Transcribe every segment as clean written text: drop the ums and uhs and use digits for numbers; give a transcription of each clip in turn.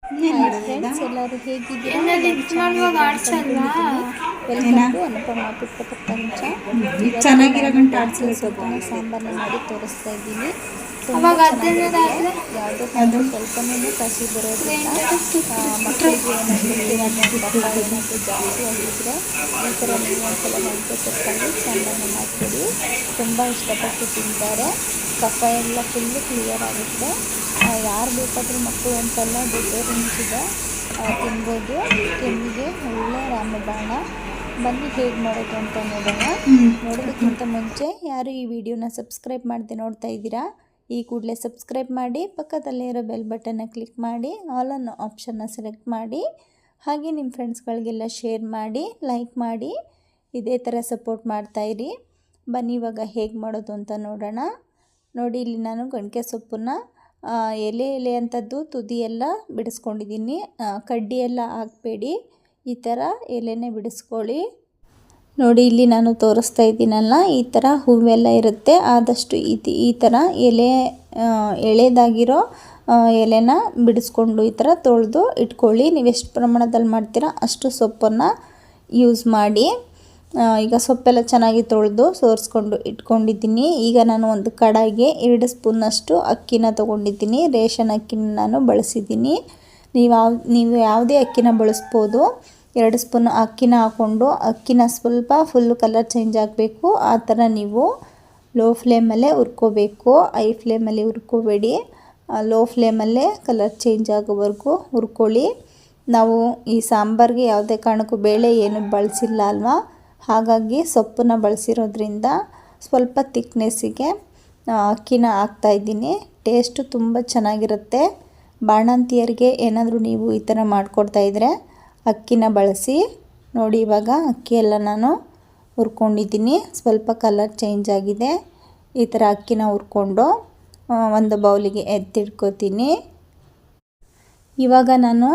Hi friends, ಎಲ್ಲರೂ ಹೇಗಿದ್ದೀರಾ? Welcome to ಅನುಪಮ ಪುಟ್ಟ ಪ್ರಪಂಚ. ಚೆನ್ನಾಗಿರೋ ಗಂಟ ಸೊಪ್ಪಿನ ಸಾಂಬಾರನ್ನ ಮಾಡಿ ತೋರಿಸ್ತಾ ಇದ್ದೀನಿ. ತುಂಬ ಚೆನ್ನಾಗಿರುತ್ತೆ. ಯಾವುದೇ ಕಾರಣಕ್ಕೂ ಸ್ವಲ್ಪನೂ ಕಸಿ ಬರೋದಿಲ್ಲ. ಮಕ್ಕಳಿಗೆ ಏನಾದರೂ ದಪ್ಪ ಏನಾದರೂ ಜಾಸ್ತಿ ಆಗಿದ್ದರೆ ಈ ಥರ ನೀವು ಒಂದ್ಸಲ ಮೆಂತ್ಯ ಸೊಪ್ಪಲ್ಲಿ ಸಾಂಬಾರನ್ನ ಮಾಡಿಕೊಡಿ. ತುಂಬ ಇಷ್ಟಪಟ್ಟು ತಿಂತಾರೆ. ಕಫ ಎಲ್ಲ ಫುಲ್ಲು ಕ್ಲಿಯರ್ ಆಗುತ್ತೆ. ಯಾರು ಬೇಕಾದರೂ ಮಕ್ಕಳು ಅಂತಲ್ಲ, ದೊಡ್ಡವರು ಮುಂಚಿದ ತಿನ್ಬೋದು. ಕೆಮ್ಮಿಗೆ ಒಳ್ಳೆ ರಾಮಬಾಣ. ಬನ್ನಿ ಹೇಗೆ ಮಾಡೋದು ಅಂತ ನೋಡೋಣ. ನೋಡೋದಕ್ಕಿಂತ ಮುಂಚೆ ಯಾರು ಈ ವಿಡಿಯೋನ ಸಬ್ಸ್ಕ್ರೈಬ್ ಮಾಡದೆ ನೋಡ್ತಾ ಇದ್ದೀರಾ, ಈ ಕೂಡಲೇ ಸಬ್ಸ್ಕ್ರೈಬ್ ಮಾಡಿ, ಪಕ್ಕದಲ್ಲೇ ಇರೋ ಬೆಲ್ ಬಟನ್ನ ಕ್ಲಿಕ್ ಮಾಡಿ, ಆಲ್ ಅನ್ನೋ ಆಪ್ಷನ್ನ ಸೆಲೆಕ್ಟ್ ಮಾಡಿ, ಹಾಗೆ ನಿಮ್ಮ ಫ್ರೆಂಡ್ಸ್ಗಳಿಗೆಲ್ಲ ಶೇರ್ ಮಾಡಿ, ಲೈಕ್ ಮಾಡಿ, ಇದೇ ಥರ ಸಪೋರ್ಟ್ ಮಾಡ್ತಾಯಿರಿ. ಬನ್ನಿ ಇವಾಗ ಹೇಗೆ ಮಾಡೋದು ಅಂತ ನೋಡೋಣ. ನೋಡಿ, ಇಲ್ಲಿ ನಾನು ಗಣಕೆ ಸೊಪ್ಪನ್ನು ಎಲೆ ಅಂಥದ್ದು ತುದಿ ಎಲ್ಲ ಬಿಡಿಸ್ಕೊಂಡಿದ್ದೀನಿ. ಕಡ್ಡಿ ಎಲ್ಲ ಹಾಕಬೇಡಿ, ಈ ಥರ ಎಲೆನೇ ಬಿಡಿಸ್ಕೊಳ್ಳಿ. ನೋಡಿ, ಇಲ್ಲಿ ನಾನು ತೋರಿಸ್ತಾ ಇದ್ದೀನಲ್ಲ, ಈ ಥರ ಹೂವೆಲ್ಲ ಇರುತ್ತೆ. ಆದಷ್ಟು ಈ ಥರ ಎಳೆದಾಗಿರೋ ಎಲೆನ ಬಿಡಿಸ್ಕೊಂಡು ಈ ಥರ ತೊಳೆದು ಇಟ್ಕೊಳ್ಳಿ. ನೀವು ಎಷ್ಟು ಪ್ರಮಾಣದಲ್ಲಿ ಮಾಡ್ತೀರಾ ಅಷ್ಟು ಸೊಪ್ಪನ್ನು ಯೂಸ್ ಮಾಡಿ. ಈಗ ಸೊಪ್ಪೆಲ್ಲ ಚೆನ್ನಾಗಿ ತೊಳೆದು ಸೋರಿಸ್ಕೊಂಡು ಇಟ್ಕೊಂಡಿದ್ದೀನಿ. ಈಗ ನಾನು ಒಂದು ಕಡಾಯಿಗೆ 2 ಸ್ಪೂನಷ್ಟು ಅಕ್ಕಿನ ತೊಗೊಂಡಿದ್ದೀನಿ. ರೇಷನ್ ಅಕ್ಕಿನ ನಾನು ಬಳಸಿದ್ದೀನಿ. ನೀವು ಯಾವುದೇ ಅಕ್ಕಿನ ಬಳಸ್ಬೋದು. 2 ಸ್ಪೂನ್ ಅಕ್ಕಿನ ಹಾಕ್ಕೊಂಡು, ಅಕ್ಕಿನ ಸ್ವಲ್ಪ ಫುಲ್ಲು ಕಲರ್ ಚೇಂಜ್ ಆಗಬೇಕು. ಆ ಥರ ನೀವು ಲೋ ಫ್ಲೇಮಲ್ಲೇ ಹುರ್ಕೋಬೇಕು. ಹೈ ಫ್ಲೇಮಲ್ಲಿ ಹುರ್ಕೋಬೇಡಿ. ಲೋ ಫ್ಲೇಮಲ್ಲೇ ಕಲರ್ ಚೇಂಜ್ ಆಗೋವರೆಗೂ ಹುರ್ಕೊಳ್ಳಿ. ನಾವು ಈ ಸಾಂಬಾರಿಗೆ ಯಾವುದೇ ಕಾರಣಕ್ಕೂ ಬೇಳೆ ಏನು ಬಳಸಿಲ್ಲ ಅಲ್ವಾ, ಹಾಗಾಗಿ ಸೊಪ್ಪನ್ನ ಬಳಸಿರೋದ್ರಿಂದ ಸ್ವಲ್ಪ ತಿಕ್ನೆಸ್ಸಿಗೆ ಅಕ್ಕಿನ ಹಾಕ್ತಾಯಿದ್ದೀನಿ. ಟೇಸ್ಟು ತುಂಬ ಚೆನ್ನಾಗಿರುತ್ತೆ. ಬಾಣಂತಿಯರಿಗೆ ಏನಾದರೂ ನೀವು ಈ ಥರ ಮಾಡಿಕೊಡ್ತಾಯಿದ್ರೆ ಅಕ್ಕಿನ ಬಳಸಿ. ನೋಡಿ, ಇವಾಗ ಅಕ್ಕಿ ಎಲ್ಲ ನಾನು ಹುರ್ಕೊಂಡಿದ್ದೀನಿ. ಸ್ವಲ್ಪ ಕಲರ್ ಚೇಂಜ್ ಆಗಿದೆ. ಈ ಥರ ಅಕ್ಕಿನ ಹುರ್ಕೊಂಡು ಒಂದು ಬೌಲಿಗೆ ಎತ್ತಿಟ್ಕೋತೀನಿ. ಇವಾಗ ನಾನು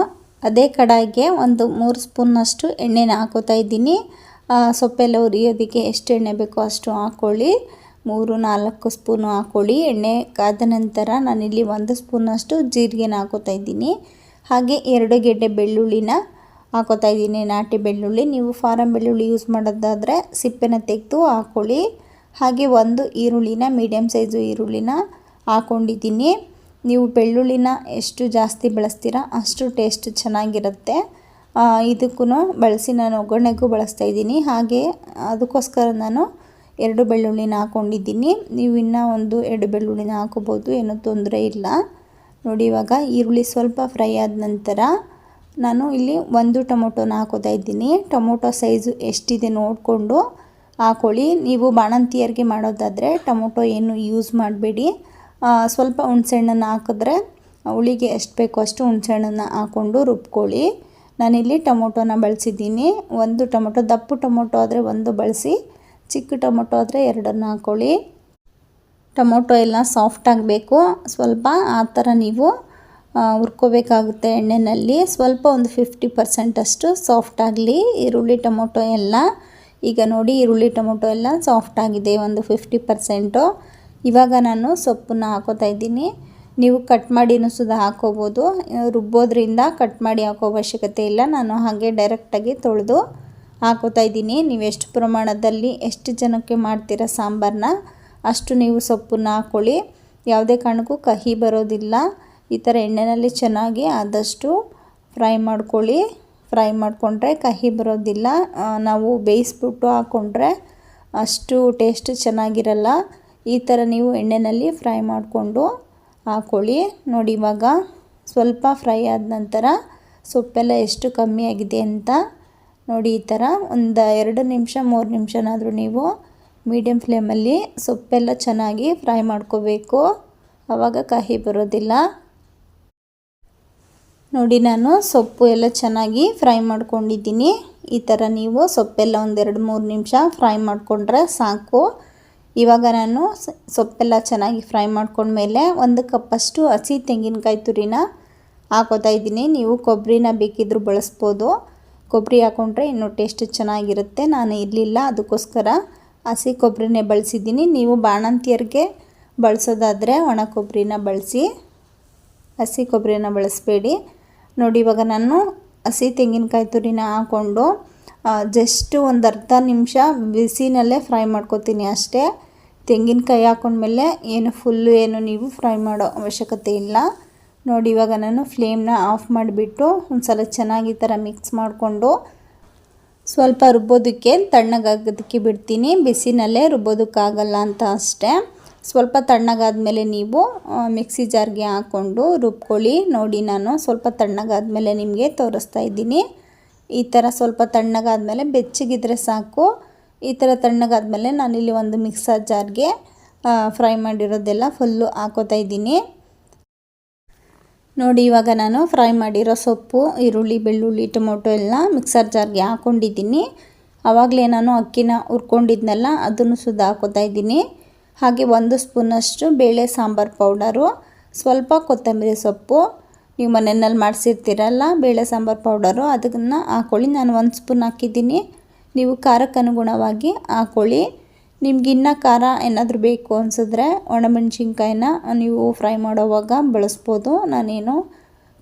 ಅದೇ ಕಡಾಯಿಗೆ ಒಂದು 3 ಸ್ಪೂನ್ನಷ್ಟು ಎಣ್ಣೆನ ಹಾಕೋತಾ ಇದ್ದೀನಿ. ಸೊಪ್ಪೆಲ್ಲ ಹುರಿಯೋದಕ್ಕೆ ಎಷ್ಟು ಎಣ್ಣೆ ಬೇಕೋ ಅಷ್ಟು ಹಾಕ್ಕೊಳ್ಳಿ. 3-4 ಸ್ಪೂನು ಹಾಕ್ಕೊಳ್ಳಿ. ಎಣ್ಣೆ ಕಾದ ನಂತರ ನಾನಿಲ್ಲಿ 1 ಸ್ಪೂನಷ್ಟು ಜೀರಿಗೆನ ಹಾಕೋತಾ ಇದ್ದೀನಿ. ಹಾಗೆ 2 ಗೆಡ್ಡೆ ಬೆಳ್ಳುಳ್ಳಿನ ಹಾಕೋತಾ ಇದ್ದೀನಿ, ನಾಟಿ ಬೆಳ್ಳುಳ್ಳಿ. ನೀವು ಫಾರಮ್ ಬೆಳ್ಳುಳ್ಳಿ ಯೂಸ್ ಮಾಡೋದಾದರೆ ಸಿಪ್ಪೆನ ತೆಗೆದು ಹಾಕ್ಕೊಳ್ಳಿ. ಹಾಗೆ 1 ಈರುಳ್ಳಿನ, ಮೀಡಿಯಮ್ ಸೈಜು ಈರುಳ್ಳಿನ ಹಾಕ್ಕೊಂಡಿದ್ದೀನಿ. ನೀವು ಬೆಳ್ಳುಳ್ಳಿನ ಎಷ್ಟು ಜಾಸ್ತಿ ಬಳಸ್ತೀರಾ ಅಷ್ಟು ಟೇಸ್ಟ್ ಚೆನ್ನಾಗಿರುತ್ತೆ. ಇದಕ್ಕೂ ಬಳಸಿ ನಾನು ಒಗ್ಗರಣೆಗೂ ಬಳಸ್ತಾ ಇದ್ದೀನಿ. ಹಾಗೆ ಅದಕ್ಕೋಸ್ಕರ ನಾನು 2 ಬೆಳ್ಳುಳ್ಳಿನ ಹಾಕ್ಕೊಂಡಿದ್ದೀನಿ. ನೀವು ಇನ್ನೂ 1-2 ಬೆಳ್ಳುಳ್ಳಿನ ಹಾಕೋಬೋದು, ಏನೂ ತೊಂದರೆ ಇಲ್ಲ. ನೋಡಿ, ಇವಾಗ ಈರುಳ್ಳಿ ಸ್ವಲ್ಪ ಫ್ರೈ ಆದ ನಂತರ ನಾನು ಇಲ್ಲಿ 1 ಟೊಮೊಟೊನ ಹಾಕೋತಾ ಇದ್ದೀನಿ. ಟೊಮೊಟೊ ಸೈಜು ಎಷ್ಟಿದೆ ನೋಡಿಕೊಂಡು ಹಾಕ್ಕೊಳ್ಳಿ. ನೀವು ಬಾಣಂತಿಯರಿಗೆ ಮಾಡೋದಾದರೆ ಟೊಮೊಟೊ ಏನು ಯೂಸ್ ಮಾಡಬೇಡಿ. ಸ್ವಲ್ಪ ಹುಣಸೆಹಣ್ಣನ್ನು ಹಾಕಿದ್ರೆ ಹುಳಿಗೆ ಎಷ್ಟು ಬೇಕೋ ಅಷ್ಟು ಹುಣಸೆಹಣ್ಣನ್ನು ಹಾಕ್ಕೊಂಡು ರುಬ್ಕೊಳ್ಳಿ. ನಾನಿಲ್ಲಿ ಟೊಮೊಟೊನ ಬಳಸಿದ್ದೀನಿ. 1 ಟೊಮೊಟೊ, ದಪ್ಪು ಟೊಮೊಟೊ ಆದರೆ 1 ಬಳಸಿ, ಚಿಕ್ಕ ಟೊಮೊಟೊ ಆದರೆ 2 ಹಾಕ್ಕೊಳ್ಳಿ. ಟೊಮೊಟೊ ಎಲ್ಲ ಸಾಫ್ಟ್ ಆಗಬೇಕು. ಸ್ವಲ್ಪ ಆ ಥರ ನೀವು ಹುರ್ಕೋಬೇಕಾಗುತ್ತೆ ಎಣ್ಣೆಯಲ್ಲಿ. ಸ್ವಲ್ಪ ಒಂದು 50% ಅಷ್ಟು ಸಾಫ್ಟ್ ಆಗಲಿ ಈರುಳ್ಳಿ ಟೊಮೊಟೊ ಎಲ್ಲ. ಈಗ ನೋಡಿ, ಈರುಳ್ಳಿ ಟೊಮೊಟೊ ಎಲ್ಲ ಸಾಫ್ಟ್ ಆಗಿದೆ, ಒಂದು 50%. ಇವಾಗ ನಾನು ಸೊಪ್ಪನ್ನ ಹಾಕೋತಾ ಇದ್ದೀನಿ. ನೀವು ಕಟ್ ಮಾಡಿನೂ ಸುದ ಹಾಕೋಬೋದು. ರುಬ್ಬೋದ್ರಿಂದ ಕಟ್ ಮಾಡಿ ಹಾಕೋ ಅವಶ್ಯಕತೆ ಇಲ್ಲ. ನಾನು ಹಾಗೆ ಡೈರೆಕ್ಟಾಗಿ ತೊಳೆದು ಹಾಕೋತಾ ಇದ್ದೀನಿ. ನೀವು ಎಷ್ಟು ಪ್ರಮಾಣದಲ್ಲಿ ಎಷ್ಟು ಜನಕ್ಕೆ ಮಾಡ್ತೀರಾ ಸಾಂಬಾರನ್ನ ಅಷ್ಟು ನೀವು ಸೊಪ್ಪನ್ನ ಹಾಕ್ಕೊಳ್ಳಿ. ಯಾವುದೇ ಕಾರಣಕ್ಕೂ ಕಹಿ ಬರೋದಿಲ್ಲ. ಈ ಥರ ಎಣ್ಣೆಯಲ್ಲಿ ಚೆನ್ನಾಗಿ ಆದಷ್ಟು ಫ್ರೈ ಮಾಡ್ಕೊಳ್ಳಿ. ಫ್ರೈ ಮಾಡಿಕೊಂಡ್ರೆ ಕಹಿ ಬರೋದಿಲ್ಲ. ನಾವು ಬೇಯಿಸ್ಬಿಟ್ಟು ಹಾಕ್ಕೊಂಡ್ರೆ ಅಷ್ಟು ಟೇಸ್ಟ್ ಚೆನ್ನಾಗಿರಲ್ಲ. ಈ ಥರ ನೀವು ಎಣ್ಣೆಯಲ್ಲಿ ಫ್ರೈ ಮಾಡಿಕೊಂಡು ಹಾಕ್ಕೊಳ್ಳಿ. ನೋಡಿ, ಇವಾಗ ಸ್ವಲ್ಪ ಫ್ರೈ ಆದ ನಂತರ ಸೊಪ್ಪೆಲ್ಲ ಎಷ್ಟು ಕಮ್ಮಿ ಆಗಿದೆ ಅಂತ ನೋಡಿ. ಈ ಥರ ಒಂದು 2 ನಿಮಿಷ 3 ನಿಮಿಷನಾದರೂ ನೀವು ಮೀಡಿಯಮ್ ಫ್ಲೇಮಲ್ಲಿ ಸೊಪ್ಪೆಲ್ಲ ಚೆನ್ನಾಗಿ ಫ್ರೈ ಮಾಡ್ಕೋಬೇಕು. ಆವಾಗ ಕಹಿ ಬರೋದಿಲ್ಲ. ನೋಡಿ, ನಾನು ಸೊಪ್ಪು ಎಲ್ಲ ಚೆನ್ನಾಗಿ ಫ್ರೈ ಮಾಡ್ಕೊಂಡಿದ್ದೀನಿ. ಈ ಥರ ನೀವು ಸೊಪ್ಪೆಲ್ಲ ಒಂದು 2-3 ನಿಮಿಷ ಫ್ರೈ ಮಾಡಿಕೊಂಡ್ರೆ ಸಾಕು. ಇವಾಗ ನಾನು ಸೊಪ್ಪೆಲ್ಲ ಚೆನ್ನಾಗಿ ಫ್ರೈ ಮಾಡ್ಕೊಂಡ್ಮೇಲೆ 1 ಕಪ್ಪಷ್ಟು ಹಸಿ ತೆಂಗಿನಕಾಯಿ ತುರಿನ ಹಾಕೋತಾ ಇದ್ದೀನಿ. ನೀವು ಕೊಬ್ಬರಿನ ಬೇಕಿದ್ದರೂ ಬಳಸ್ಬೋದು. ಕೊಬ್ಬರಿ ಹಾಕ್ಕೊಂಡ್ರೆ ಇನ್ನೂ ಟೇಸ್ಟ್ ಚೆನ್ನಾಗಿರುತ್ತೆ. ನಾನು ಇರಲಿಲ್ಲ, ಅದಕ್ಕೋಸ್ಕರ ಹಸಿ ಕೊಬ್ಬರಿನೇ ಬಳಸಿದ್ದೀನಿ. ನೀವು ಬಾಣಂತಿಯರಿಗೆ ಬಳಸೋದಾದರೆ ಒಣ ಕೊಬ್ಬರಿನ ಬಳಸಿ, ಹಸಿ ಕೊಬ್ಬರಿನ ಬಳಸಬೇಡಿ. ನೋಡಿ ಇವಾಗ ನಾನು ಹಸಿ ತೆಂಗಿನಕಾಯಿ ತುರಿನ ಹಾಕ್ಕೊಂಡು ಜಸ್ಟ್ ಒಂದು ಅರ್ಧ ನಿಮಿಷ ಬಿಸಿನಲ್ಲೇ ಫ್ರೈ ಮಾಡ್ಕೊತೀನಿ ಅಷ್ಟೇ. ತೆಂಗಿನಕಾಯಿ ಹಾಕೊಂಡ್ಮೇಲೆ ಏನು ನೀವು ಫ್ರೈ ಮಾಡೋ ಅವಶ್ಯಕತೆ ಇಲ್ಲ. ನೋಡಿ ಇವಾಗ ನಾನು ಫ್ಲೇಮ್ನ ಆಫ್ ಮಾಡಿಬಿಟ್ಟು ಒಂದು ಸಲ ಚೆನ್ನಾಗಿ ಈ ಥರ ಮಿಕ್ಸ್ ಮಾಡಿಕೊಂಡು ಸ್ವಲ್ಪ ರುಬ್ಬೋದಕ್ಕೆ ತಣ್ಣಗಾಗೋದಕ್ಕೆ ಬಿಡ್ತೀನಿ. ಬಿಸಿನಲ್ಲೇ ರುಬ್ಬೋದಕ್ಕಾಗಲ್ಲ ಅಂತ ಅಷ್ಟೇ. ಸ್ವಲ್ಪ ತಣ್ಣಗಾದ್ಮೇಲೆ ನೀವು ಮಿಕ್ಸಿ ಜಾರ್ಗೆ ಹಾಕ್ಕೊಂಡು ರುಬ್ಕೊಳ್ಳಿ. ನೋಡಿ ನಾನು ಸ್ವಲ್ಪ ತಣ್ಣಗಾದ್ಮೇಲೆ ನಿಮಗೆ ತೋರಿಸ್ತಾ ಇದ್ದೀನಿ. ಈ ಥರ ಸ್ವಲ್ಪ ತಣ್ಣಗಾದ್ಮೇಲೆ ಬೆಚ್ಚಗಿದ್ರೆ ಸಾಕು. ಈ ಥರ ತಣ್ಣಗಾದ್ಮೇಲೆ ನಾನಿಲ್ಲಿ ಒಂದು ಮಿಕ್ಸರ್ ಜಾರ್ಗೆ ಫ್ರೈ ಮಾಡಿರೋದೆಲ್ಲ ಫುಲ್ಲು ಹಾಕೋತಾ ಇದ್ದೀನಿ. ನೋಡಿ ಇವಾಗ ನಾನು ಫ್ರೈ ಮಾಡಿರೋ ಸೊಪ್ಪು, ಈರುಳ್ಳಿ, ಬೆಳ್ಳುಳ್ಳಿ, ಟೊಮೊಟೊ ಎಲ್ಲ ಮಿಕ್ಸರ್ ಜಾರ್ಗೆ ಹಾಕ್ಕೊಂಡಿದ್ದೀನಿ. ಆವಾಗಲೇ ನಾನು ಅಕ್ಕಿನ ಹುರ್ಕೊಂಡಿದ್ನಲ್ಲ ಅದನ್ನು ಸುದ್ದ ಹಾಕೋತಾ ಇದ್ದೀನಿ. ಹಾಗೆ 1 ಸ್ಪೂನಷ್ಟು ಬೇಳೆ ಸಾಂಬಾರು ಪೌಡರು, ಸ್ವಲ್ಪ ಕೊತ್ತಂಬರಿ ಸೊಪ್ಪು, ನೀವು ಮನೆಯಲ್ಲಿ ಮಾಡಿಸಿರ್ತೀರಲ್ಲ ಬೇಳೆ ಸಾಂಬಾರು ಪೌಡರು ಅದನ್ನು ಹಾಕ್ಕೊಳ್ಳಿ. ನಾನು 1 ಸ್ಪೂನ್ ಹಾಕಿದ್ದೀನಿ. ನೀವು ಖಾರಕ್ಕೆ ಅನುಗುಣವಾಗಿ ಹಾಕ್ಕೊಳ್ಳಿ. ನಿಮ್ಗಿನ್ನೂ ಖಾರ ಏನಾದರೂ ಬೇಕು ಅನಿಸಿದ್ರೆ ಒಣಮೆಣ್ಸಿನ್ಕಾಯಿನ ನೀವು ಫ್ರೈ ಮಾಡೋವಾಗ ಬಳಸ್ಬೋದು. ನಾನೇನು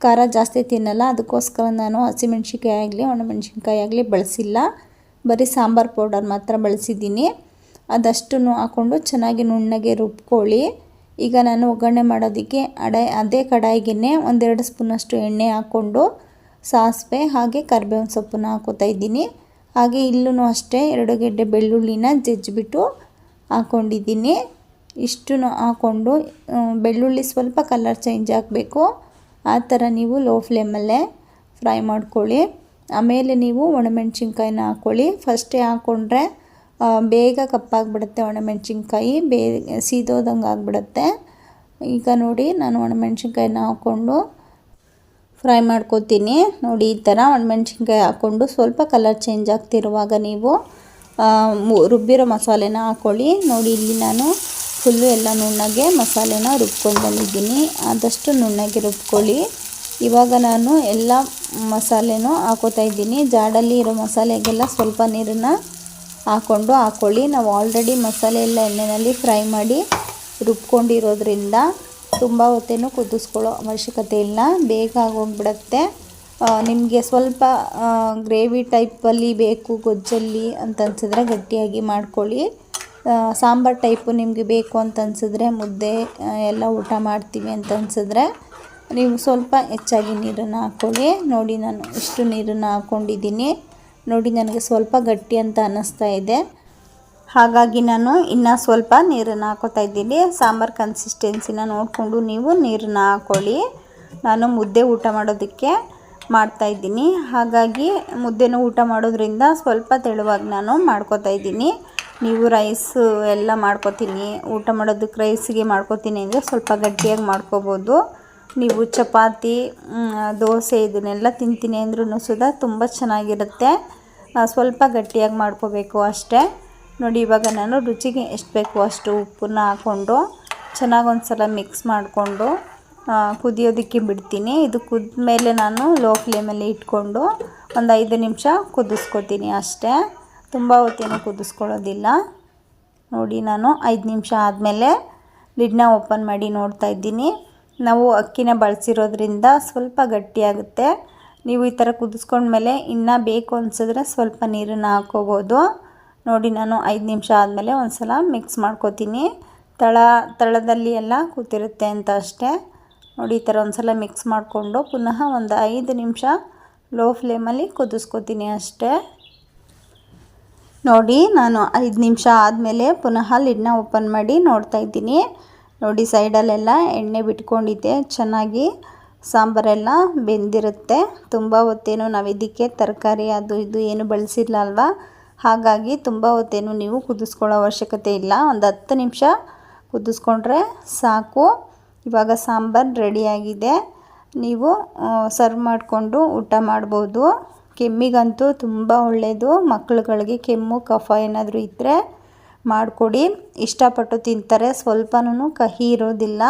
ಖಾರ ಜಾಸ್ತಿ ತಿನ್ನಲ್ಲ, ಅದಕ್ಕೋಸ್ಕರ ನಾನು ಹಸಿಮೆಣ್ಸಿನ್ಕಾಯಿ ಆಗಲಿ ಒಣಮೆಣ್ಸಿನ್ಕಾಯಿ ಆಗಲಿ ಬಳಸಿಲ್ಲ. ಬರೀ ಸಾಂಬಾರು ಪೌಡರ್ ಮಾತ್ರ ಬಳಸಿದ್ದೀನಿ. ಅದಷ್ಟನ್ನು ಹಾಕ್ಕೊಂಡು ಚೆನ್ನಾಗಿ ನುಣ್ಣಗೆ ರುಬ್ಕೊಳ್ಳಿ. ಈಗ ನಾನು ಒಗ್ಗರಣೆ ಮಾಡೋದಕ್ಕೆ ಅದೇ ಕಡಾಯಿಗೆ 1-2 ಸ್ಪೂನಷ್ಟು ಎಣ್ಣೆ ಹಾಕ್ಕೊಂಡು ಸಾಸಿವೆ ಹಾಗೆ ಕರಿಬೇವಿನ ಸೊಪ್ಪನ್ನ ಹಾಕೋತಾ ಇದ್ದೀನಿ. ಹಾಗೆ ಇಲ್ಲೂ ಅಷ್ಟೇ 2 ಗೆಡ್ಡೆ ಬೆಳ್ಳುಳ್ಳಿನ ಜಜ್ಜಿಬಿಟ್ಟು ಹಾಕ್ಕೊಂಡಿದ್ದೀನಿ. ಇಷ್ಟನ್ನು ಹಾಕ್ಕೊಂಡು ಬೆಳ್ಳುಳ್ಳಿ ಸ್ವಲ್ಪ ಕಲರ್ ಚೇಂಜ್ ಆಗಬೇಕು, ಆ ಥರ ನೀವು ಲೋ ಫ್ಲೇಮಲ್ಲೇ ಫ್ರೈ ಮಾಡ್ಕೊಳ್ಳಿ. ಆಮೇಲೆ ನೀವು ಒಣಮೆಣ್ಸಿನ್ಕಾಯಿನ ಹಾಕ್ಕೊಳ್ಳಿ. ಫಸ್ಟೇ ಹಾಕ್ಕೊಂಡ್ರೆ ಬೇಗ ಕಪ್ಪಾಗಿಬಿಡುತ್ತೆ, ಒಣಮೆಣ್ಸಿನ್ಕಾಯಿ ಸೀದೋದಂಗೆ ಆಗಿಬಿಡುತ್ತೆ. ಈಗ ನೋಡಿ ನಾನು ಒಣಮೆಣ್ಸಿನ್ಕಾಯಿನ ಹಾಕ್ಕೊಂಡು ಫ್ರೈ ಮಾಡ್ಕೋತೀನಿ. ನೋಡಿ ಈ ಥರ ಒಣಮೆಣ್ಸಿನ್ಕಾಯಿ ಹಾಕ್ಕೊಂಡು ಸ್ವಲ್ಪ ಕಲರ್ ಚೇಂಜ್ ಆಗ್ತಿರುವಾಗ ನೀವು ರುಬ್ಬಿರೋ ಮಸಾಲೆನ ಹಾಕ್ಕೊಳ್ಳಿ. ನೋಡಿ ಇಲ್ಲಿ ನಾನು ಫುಲ್ಲು ಎಲ್ಲ ನುಣ್ಣಗೆ ಮಸಾಲೆನ ರುಬ್ಕೊಂಡು ಬಂದಿದ್ದೀನಿ. ಆದಷ್ಟು ನುಣ್ಣಗೆ ರುಬ್ಕೊಳ್ಳಿ. ಇವಾಗ ನಾನು ಎಲ್ಲ ಮಸಾಲೆನೂ ಹಾಕೋತಾ ಇದ್ದೀನಿ. ಜಾಡಲ್ಲಿ ಇರೋ ಮಸಾಲೆಗೆಲ್ಲ ಸ್ವಲ್ಪ ನೀರನ್ನು ಹಾಕ್ಕೊಳ್ಳಿ. ನಾವು ಆಲ್ರೆಡಿ ಮಸಾಲೆ ಎಲ್ಲ ಎಣ್ಣೆಯಲ್ಲಿ ಫ್ರೈ ಮಾಡಿ ರುಬ್ಕೊಂಡಿರೋದ್ರಿಂದ ತುಂಬ ಹೊತ್ತೇನು ಕುದಿಸ್ಕೊಳ್ಳೋ ಅವಶ್ಯಕತೆ ಇಲ್ಲ, ಬೇಗ ಆಗೋಗ್ಬಿಡುತ್ತೆ. ನಿಮಗೆ ಸ್ವಲ್ಪ ಗ್ರೇವಿ ಟೈಪಲ್ಲಿ ಬೇಕು ಗೊಜ್ಜಲ್ಲಿ ಅಂತ ಅನ್ಸಿದ್ರೆ ಗಟ್ಟಿಯಾಗಿ ಮಾಡ್ಕೊಳ್ಳಿ. ಸಾಂಬಾರು ಟೈಪು ನಿಮಗೆ ಬೇಕು ಅಂತ ಅನ್ಸಿದ್ರೆ, ಮುದ್ದೆ ಎಲ್ಲ ಊಟ ಮಾಡ್ತೀವಿ ಅಂತ ಅನ್ಸಿದ್ರೆ ನೀವು ಸ್ವಲ್ಪ ಹೆಚ್ಚಾಗಿ ನೀರನ್ನು ಹಾಕ್ಕೊಳ್ಳಿ. ನೋಡಿ ನಾನು ಇಷ್ಟು ನೀರನ್ನು ಹಾಕ್ಕೊಂಡಿದ್ದೀನಿ. ನೋಡಿ ನನಗೆ ಸ್ವಲ್ಪ ಗಟ್ಟಿ ಅಂತ ಅನ್ನಿಸ್ತಾ ಇದೆ, ಹಾಗಾಗಿ ನಾನು ಇನ್ನೂ ಸ್ವಲ್ಪ ನೀರನ್ನು ಹಾಕೋತಾ ಇದ್ದೀನಿ. ಸಾಂಬಾರು ಕನ್ಸಿಸ್ಟೆನ್ಸಿನ ನೋಡಿಕೊಂಡು ನೀವು ನೀರನ್ನು ಹಾಕ್ಕೊಳ್ಳಿ. ನಾನು ಮುದ್ದೆ ಊಟ ಮಾಡೋದಕ್ಕೆ ಮಾಡ್ತಾಯಿದ್ದೀನಿ, ಹಾಗಾಗಿ ಮುದ್ದೆನೂ ಊಟ ಮಾಡೋದ್ರಿಂದ ಸ್ವಲ್ಪ ತೆಳುವಾಗಿ ನಾನು ಮಾಡ್ಕೋತಾ ಇದ್ದೀನಿ. ನೀವು ರೈಸು ಎಲ್ಲ ಮಾಡ್ಕೋತೀನಿ, ಊಟ ಮಾಡೋದಕ್ಕೆ ರೈಸಿಗೆ ಮಾಡ್ಕೋತೀನಿ ಅಂದರೆ ಸ್ವಲ್ಪ ಗಟ್ಟಿಯಾಗಿ ಮಾಡ್ಕೋಬೋದು. ನೀವು ಚಪಾತಿ, ದೋಸೆ ಇದನ್ನೆಲ್ಲ ತಿಂತೀನಿ ಅಂದ್ರೂ ಸುದ ತುಂಬ ಚೆನ್ನಾಗಿರುತ್ತೆ. ಸ್ವಲ್ಪ ಗಟ್ಟಿಯಾಗಿ ಮಾಡ್ಕೋಬೇಕು ಅಷ್ಟೇ. ನೋಡಿ ಇವಾಗ ನಾನು ರುಚಿಗೆ ಎಷ್ಟು ಬೇಕೋ ಅಷ್ಟು ಉಪ್ಪನ್ನ ಹಾಕ್ಕೊಂಡು ಚೆನ್ನಾಗಿ ಒಂದು ಸಲ ಮಿಕ್ಸ್ ಮಾಡಿಕೊಂಡು ಕುದಿಯೋದಕ್ಕೆ ಬಿಡ್ತೀನಿ. ಇದು ಕುದ್ದ ಮೇಲೆ ನಾನು ಲೋ ಫ್ಲೇಮಲ್ಲಿ ಇಟ್ಕೊಂಡು ಒಂದು 5 ನಿಮಿಷ ಕುದಿಸ್ಕೊತೀನಿ ಅಷ್ಟೇ, ತುಂಬ ಹೊತ್ತೇನು ಕುದಿಸ್ಕೊಳ್ಳೋದಿಲ್ಲ. ನೋಡಿ ನಾನು 5 ನಿಮಿಷ ಆದಮೇಲೆ ಲಿಡ್ನ ಓಪನ್ ಮಾಡಿ ನೋಡ್ತಾ ಇದ್ದೀನಿ. ನಾವು ಅಕ್ಕಿನ ಬಳಸಿರೋದ್ರಿಂದ ಸ್ವಲ್ಪ ಗಟ್ಟಿಯಾಗುತ್ತೆ. ನೀವು ಈ ಥರ ಕುದಿಸ್ಕೊಂಡ್ಮೇಲೆ ಇನ್ನೂ ಬೇಕು ಅನಿಸಿದ್ರೆ ಸ್ವಲ್ಪ ನೀರನ್ನು ಹಾಕ್ಕೋಬೋದು. ನೋಡಿ ನಾನು 5 ನಿಮಿಷ ಆದಮೇಲೆ ಒಂದು ಸಲ ಮಿಕ್ಸ್ ಮಾಡ್ಕೋತೀನಿ. ತಳದಲ್ಲಿ ಎಲ್ಲ ಕೂತಿರುತ್ತೆ ಅಂತ ಅಷ್ಟೇ. ನೋಡಿ ಈ ಥರ ಒಂದು ಸಲ ಮಿಕ್ಸ್ ಮಾಡಿಕೊಂಡು ಪುನಃ ಒಂದು 5 ನಿಮಿಷ ಲೋ ಫ್ಲೇಮಲ್ಲಿ ಕುದಿಸ್ಕೋತೀನಿ ಅಷ್ಟೇ. ನೋಡಿ ನಾನು 5 ನಿಮಿಷ ಆದಮೇಲೆ ಪುನಃ ಲಿಡ್ನ ಓಪನ್ ಮಾಡಿ ನೋಡ್ತಾ ಇದ್ದೀನಿ. ನೋಡಿ ಸೈಡಲ್ಲೆಲ್ಲ ಎಣ್ಣೆ ಬಿಟ್ಕೊಂಡಿದ್ದೆ, ಚೆನ್ನಾಗಿ ಸಾಂಬಾರೆಲ್ಲ ಬೆಂದಿರುತ್ತೆ. ತುಂಬ ಹೊತ್ತೇನು ನಾವು ಇದಕ್ಕೆ ತರಕಾರಿ ಅದು ಇದು ಏನು ಬಳಸಿಲ್ಲ ಅಲ್ವಾ, ಹಾಗಾಗಿ ತುಂಬ ಹೊತ್ತೇನು ನೀವು ಕುದಿಸ್ಕೊಳ್ಳೋ ಅವಶ್ಯಕತೆ ಇಲ್ಲ. ಒಂದು 10 ನಿಮಿಷ ಕುದಿಸ್ಕೊಂಡ್ರೆ ಸಾಕು. ಇವಾಗ ಸಾಂಬಾರು ರೆಡಿಯಾಗಿದೆ. ನೀವು ಸರ್ವ್ ಮಾಡಿಕೊಂಡು ಊಟ ಮಾಡ್ಬೋದು. ಕೆಮ್ಮಿಗಂತೂ ತುಂಬ ಒಳ್ಳೆಯದು. ಮಕ್ಕಳುಗಳಿಗೆ ಕೆಮ್ಮು ಕಫ ಏನಾದರೂ ಇದ್ದರೆ ಮಾಡಿಕೊಡಿ, ಇಷ್ಟಪಟ್ಟು ತಿಂತಾರೆ. ಸ್ವಲ್ಪನೂ ಕಹಿ ಇರೋದಿಲ್ಲ.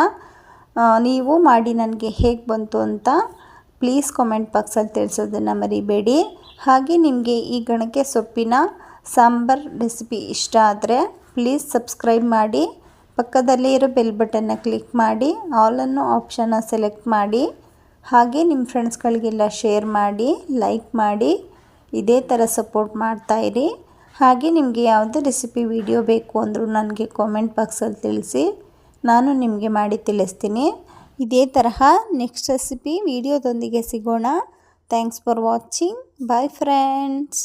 ನೀವು ಮಾಡಿ ನನಗೆ ಹೇಗೆ ಬಂತು ಅಂತ ಪ್ಲೀಸ್ ಕಾಮೆಂಟ್ ಬಾಕ್ಸಲ್ಲಿ ತಿಳಿಸೋದನ್ನು ಮರಿಬೇಡಿ. ಹಾಗೆ ನಿಮಗೆ ಈ ಗಣಕೆ ಸೊಪ್ಪಿನ ಸಾಂಬಾರ್ ರೆಸಿಪಿ ಇಷ್ಟ ಆದರೆ ಪ್ಲೀಸ್ ಸಬ್ಸ್ಕ್ರೈಬ್ ಮಾಡಿ, ಪಕ್ಕದಲ್ಲೇ ಇರೋ ಬೆಲ್ ಬಟನ್ನ ಕ್ಲಿಕ್ ಮಾಡಿ, ಆಲ್ ಅನ್ನೋ ಆಪ್ಷನ್ನ ಸೆಲೆಕ್ಟ್ ಮಾಡಿ. ಹಾಗೆ ನಿಮ್ಮ ಫ್ರೆಂಡ್ಸ್ಗಳಿಗೆಲ್ಲ ಶೇರ್ ಮಾಡಿ, ಲೈಕ್ ಮಾಡಿ, ಇದೇ ಥರ ಸಪೋರ್ಟ್ ಮಾಡ್ತಾಯಿರಿ. ಹಾಗೆ ನಿಮಗೆ ಯಾವುದೇ ರೆಸಿಪಿ ವಿಡಿಯೋ ಬೇಕು ಅಂದರೂ ನನಗೆ ಕಾಮೆಂಟ್ ಬಾಕ್ಸಲ್ಲಿ ತಿಳಿಸಿ, ನಾನು ನಿಮಗೆ ಮಾಡಿ ತಿಳಿಸ್ತೀನಿ. ಇದೇ ತರಹ ನೆಕ್ಸ್ಟ್ ರೆಸಿಪಿ ವಿಡಿಯೋದೊಂದಿಗೆ ಸಿಗೋಣ. Thanks for watching. Bye friends.